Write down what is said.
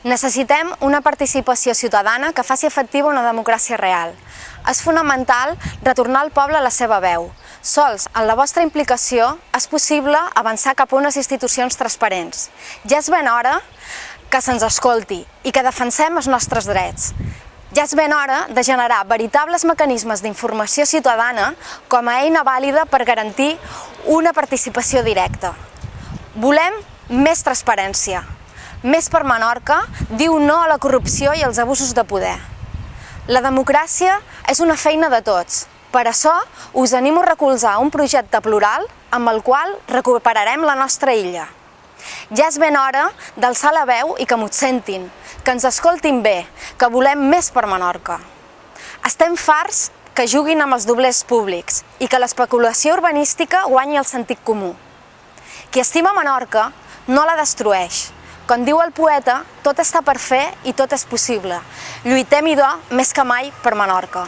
Necessitem una participació ciutadana que faci efectiva una democràcia real. És fonamental retornar al poble la seva veu. Sols en la vostra implicació és possible avançar cap a unes institucions transparents. Ja és ben hora que se'ns escolti i que defensem els nostres drets. Ja és ben hora de generar veritables mecanismes d'informació ciutadana com a eina vàlida per garantir una participació directa. Volem més transparència. Més per Menorca diu no a la corrupció i als abusos de poder. La democràcia és una feina de tots. Per això us animo a recolzar un projecte plural amb el qual recuperarem la nostra illa. Ja és ben hora d'alçar la veu i que m'ho sentin, que ens escoltin bé, que volem més per Menorca. Estem farts que juguin amb els doblers públics i que l'especulació urbanística guanyi el sentit comú. Qui estima Menorca no la destrueix. Com diu el poeta, tot està per fer i tot és possible. Lluitem-hi, més que mai, per Menorca.